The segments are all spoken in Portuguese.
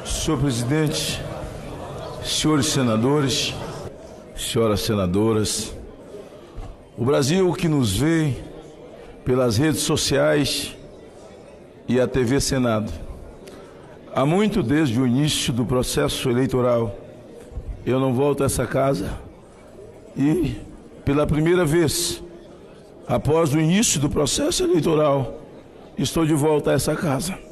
Senhor presidente, senhores senadores, senhoras senadoras, o Brasil que nos vê pelas redes sociais e a TV Senado, há muito desde o início do processo eleitoral, eu não volto a essa casa e, pela primeira vez, após o início do processo eleitoral, estou de volta a essa casa.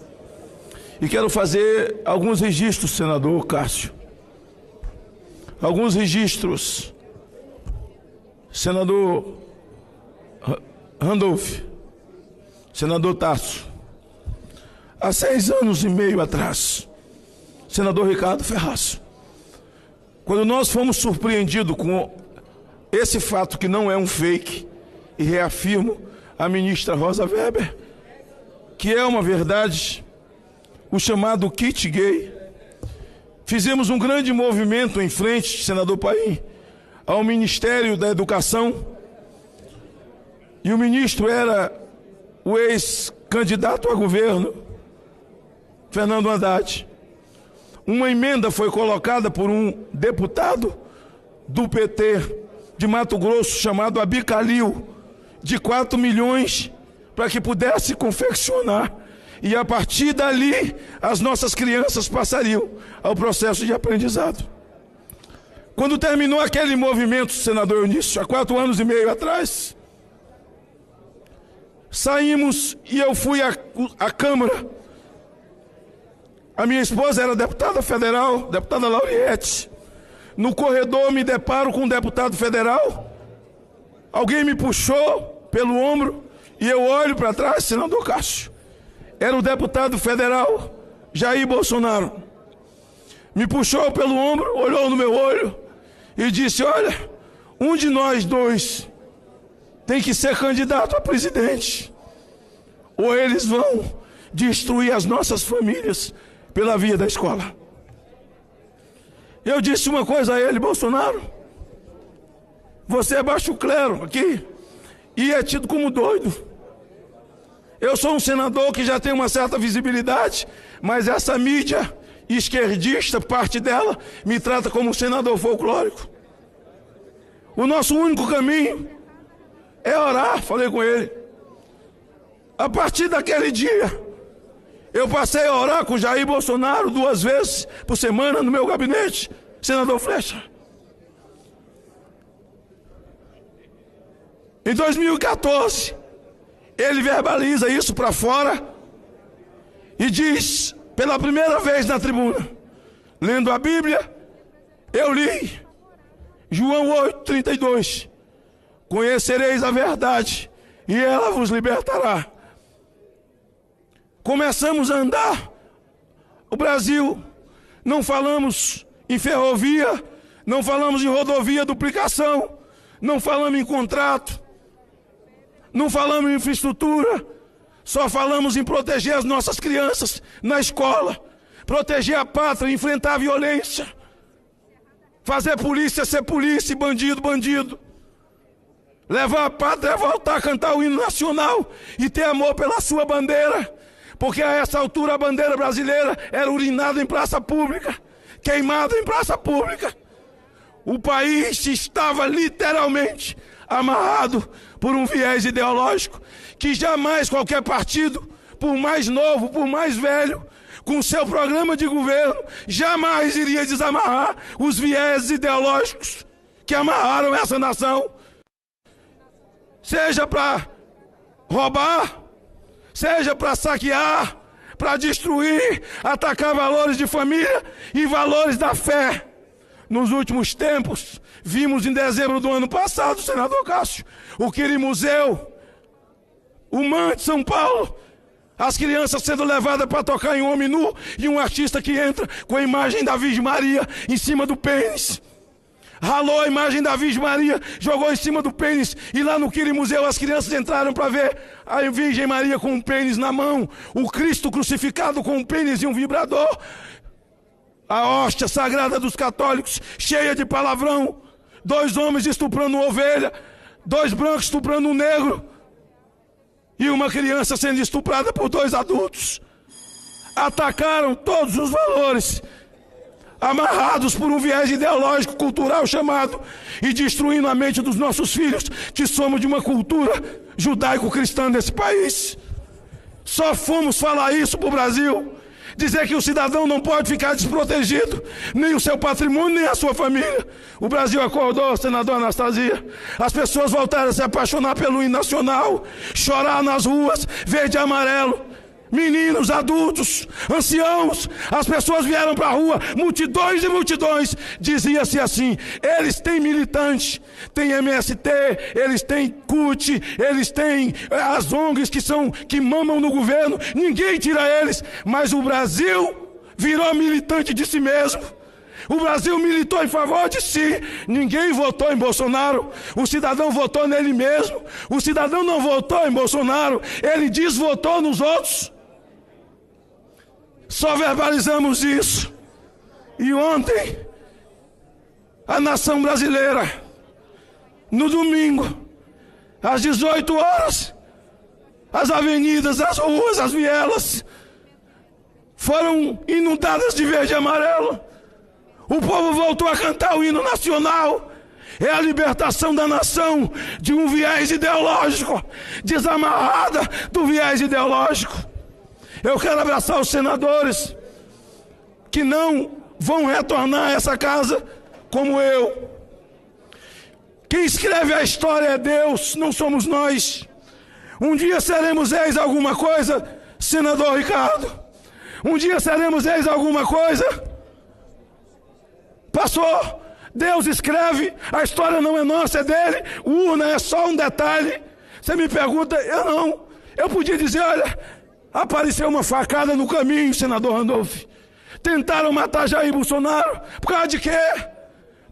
E quero fazer alguns registros, senador Cássio. Alguns registros. Senador Randolph, senador Tasso. Há 6 anos e meio atrás, senador Ricardo Ferraz, quando nós fomos surpreendidos com esse fato que não é um fake, e reafirmo a ministra Rosa Weber, que é uma verdade, o chamado kit gay, fizemos um grande movimento em frente, senador Paim, ao Ministério da Educação, e o ministro era o ex-candidato a governo, Fernando Haddad. Uma emenda foi colocada por um deputado do PT de Mato Grosso, chamado Abicalil, de 4 milhões, para que pudesse confeccionar. E a partir dali, as nossas crianças passariam ao processo de aprendizado. Quando terminou aquele movimento, senador Eunício, há 4 anos e meio atrás, saímos e eu fui à Câmara. A minha esposa era deputada federal, deputada Lauriette. No corredor me deparo com um deputado federal. Alguém me puxou pelo ombro e eu olho para trás, senador Cássio. Era o deputado federal Jair Bolsonaro. Me puxou pelo ombro, olhou no meu olho e disse: olha, um de nós dois tem que ser candidato a presidente, ou eles vão destruir as nossas famílias pela via da escola. Eu disse uma coisa a ele: Bolsonaro, você é baixo clero aqui e é tido como doido. Eu sou um senador que já tem uma certa visibilidade, mas essa mídia esquerdista, parte dela, me trata como um senador folclórico. O nosso único caminho é orar, falei com ele. A partir daquele dia, eu passei a orar com Jair Bolsonaro 2 vezes por semana no meu gabinete, senador Flecha. Em 2014, ele verbaliza isso para fora e diz, pela primeira vez na tribuna, lendo a Bíblia, eu li João 8,32: conhecereis a verdade e ela vos libertará. Começamos a andar o Brasil, não falamos em ferrovia, não falamos em rodovia, duplicação, não falamos em contrato, não falamos em infraestrutura, só falamos em proteger as nossas crianças na escola, proteger a pátria, enfrentar a violência, fazer polícia ser polícia e bandido, bandido. Levar a pátria a voltar a cantar o hino nacional e ter amor pela sua bandeira, porque a essa altura a bandeira brasileira era urinada em praça pública, queimada em praça pública. O país estava literalmente amarrado por um viés ideológico que jamais qualquer partido, por mais novo, por mais velho, com seu programa de governo, jamais iria desamarrar os viés ideológicos que amarraram essa nação. Seja para roubar, seja para saquear, para destruir, atacar valores de família e valores da fé. Nos últimos tempos, vimos em dezembro do ano passado, senador Cássio, o Quirimuseu, o MAN de São Paulo, as crianças sendo levadas para tocar em homem nu e um artista que entra com a imagem da Virgem Maria em cima do pênis. Ralou a imagem da Virgem Maria, jogou em cima do pênis, e lá no Quirimuseu as crianças entraram para ver a Virgem Maria com um pênis na mão, o Cristo crucificado com um pênis e um vibrador, a hóstia sagrada dos católicos cheia de palavrão, 2 homens estuprando uma ovelha, 2 brancos estuprando um negro, e uma criança sendo estuprada por 2 adultos. atacaram todos os valores, amarrados por um viés ideológico, cultural chamado, e destruindo a mente dos nossos filhos, que somos de uma cultura judaico-cristã nesse país. Só fomos falar isso para o Brasil, dizer que o cidadão não pode ficar desprotegido, nem o seu patrimônio, nem a sua família. O Brasil acordou, senador Anastasia. As pessoas voltaram a se apaixonar pelo hino nacional, chorar nas ruas, verde e amarelo. Meninos, adultos, anciãos, as pessoas vieram para a rua, multidões e multidões. Dizia-se assim: eles têm militante, têm MST, eles têm CUT, eles têm as ONGs que mamam no governo, ninguém tira eles, mas o Brasil virou militante de si mesmo. O Brasil militou em favor de si. Ninguém votou em Bolsonaro. O cidadão votou nele mesmo. O cidadão não votou em Bolsonaro, ele desvotou nos outros. Só verbalizamos isso. E ontem, a nação brasileira, no domingo, às 18 horas, as avenidas, as ruas, as vielas foram inundadas de verde e amarelo. O povo voltou a cantar o hino nacional. É a libertação da nação de um viés ideológico, desamarrada do viés ideológico. Eu quero abraçar os senadores que não vão retornar a essa casa como eu. Quem escreve a história é Deus, não somos nós. Um dia seremos ex alguma coisa, senador Ricardo. Um dia seremos ex alguma coisa. Pastor, Deus escreve, a história não é nossa, é dele. Urna é só um detalhe. Você me pergunta, eu não. Eu podia dizer, olha, apareceu uma facada no caminho, senador Randolph. Tentaram matar Jair Bolsonaro. Por causa de quê?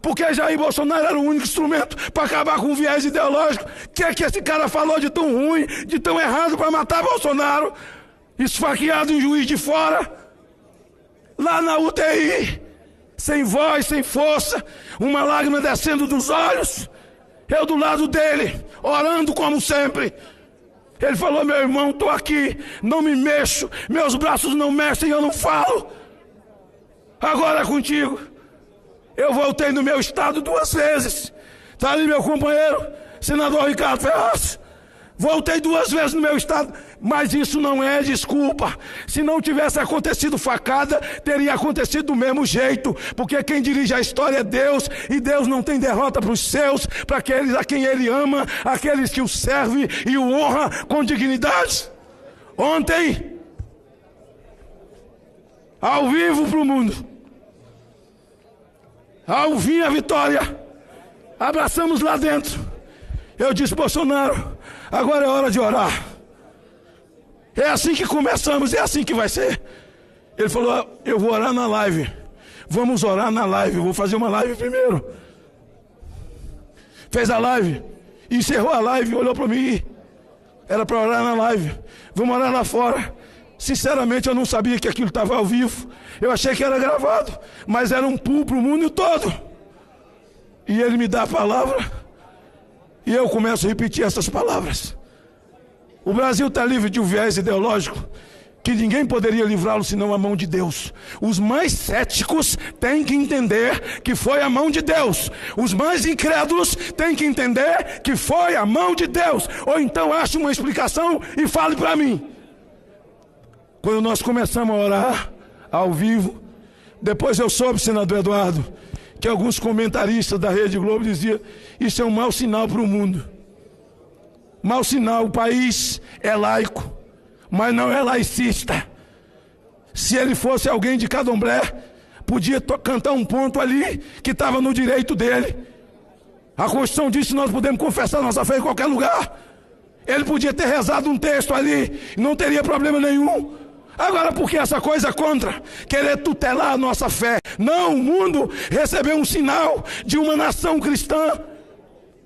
Porque Jair Bolsonaro era o único instrumento para acabar com o viés ideológico. O que é que esse cara falou de tão ruim, de tão errado para matar Bolsonaro? Esfaqueado em Juiz de Fora, lá na UTI, sem voz, sem força, uma lágrima descendo dos olhos. Eu do lado dele, orando como sempre. Ele falou, meu irmão, estou aqui, não me mexo, meus braços não mexem, eu não falo. Agora é contigo. Eu voltei no meu estado 2 vezes. Está ali meu companheiro, senador Ricardo Ferraz. Voltei 2 vezes no meu estado, mas isso não é desculpa. Se não tivesse acontecido facada, teria acontecido do mesmo jeito, porque quem dirige a história é Deus, e Deus não tem derrota para os seus, para aqueles a quem Ele ama, aqueles que o servem e o honra com dignidade. Ontem, ao vivo para o mundo, ao fim a vitória, abraçamos lá dentro. Eu disse, Bolsonaro, agora é hora de orar. É assim que começamos, é assim que vai ser. Ele falou, eu vou orar na live. Vamos orar na live, eu vou fazer uma live primeiro. Fez a live, encerrou a live, olhou para mim. Era para orar na live. Vamos orar lá fora. Sinceramente, eu não sabia que aquilo estava ao vivo. Eu achei que era gravado, mas era um pulo para o mundo todo. E ele me dá a palavra, e eu começo a repetir essas palavras. O Brasil está livre de um viés ideológico que ninguém poderia livrá-lo senão a mão de Deus. Os mais céticos têm que entender que foi a mão de Deus. Os mais incrédulos têm que entender que foi a mão de Deus. Ou então ache uma explicação e fale para mim. Quando nós começamos a orar ao vivo, depois eu soube, senador Eduardo, que alguns comentaristas da Rede Globo diziam, isso é um mau sinal para o mundo. Mau sinal, o país é laico, mas não é laicista. Se ele fosse alguém de candomblé, podia cantar um ponto ali que estava no direito dele. A Constituição diz que nós podemos confessar nossa fé em qualquer lugar. Ele podia ter rezado um texto ali, não teria problema nenhum. Agora, por que essa coisa contra querer tutelar a nossa fé? Não, o mundo recebeu um sinal de uma nação cristã,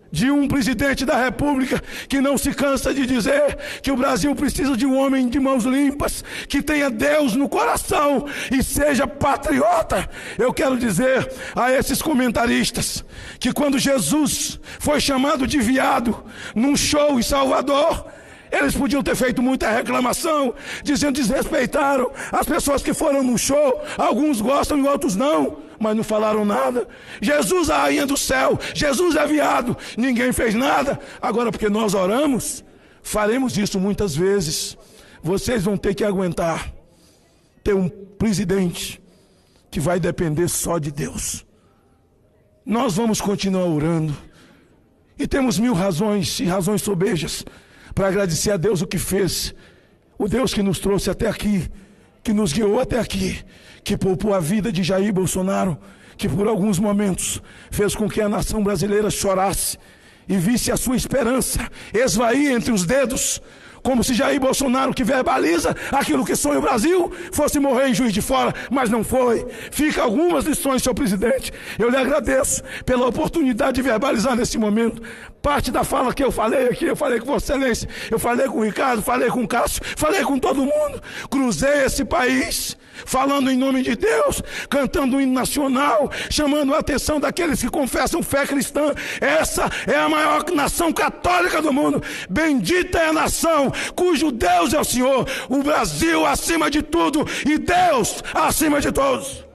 de um presidente da República que não se cansa de dizer que o Brasil precisa de um homem de mãos limpas, que tenha Deus no coração e seja patriota. Eu quero dizer a esses comentaristas que quando Jesus foi chamado de viado num show em Salvador, Eles podiam ter feito muita reclamação, dizendo que desrespeitaram as pessoas que foram no show. Alguns gostam e outros não, mas não falaram nada. Jesus, a rainha do céu, Jesus é viado, ninguém fez nada. Agora, porque nós oramos, faremos isso muitas vezes. Vocês vão ter que aguentar ter um presidente que vai depender só de Deus. Nós vamos continuar orando. E temos 1000 razões, e razões sobejas, para agradecer a Deus o que fez. O Deus que nos trouxe até aqui, que nos guiou até aqui, que poupou a vida de Jair Bolsonaro, que por alguns momentos fez com que a nação brasileira chorasse e visse a sua esperança esvair entre os dedos, como se Jair Bolsonaro, que verbaliza aquilo que sonha o Brasil, fosse morrer em Juiz de Fora, mas não foi. Fica algumas lições, senhor presidente. Eu lhe agradeço pela oportunidade de verbalizar nesse momento. Parte da fala que eu falei aqui, eu falei com Vossa Excelência, eu falei com o Ricardo, falei com o Cássio, falei com todo mundo. Cruzei esse país, falando em nome de Deus, cantando o hino nacional, chamando a atenção daqueles que confessam fé cristã. Essa é a maior nação católica do mundo. Bendita é a nação cujo Deus é o Senhor. O Brasil acima de tudo e Deus acima de todos.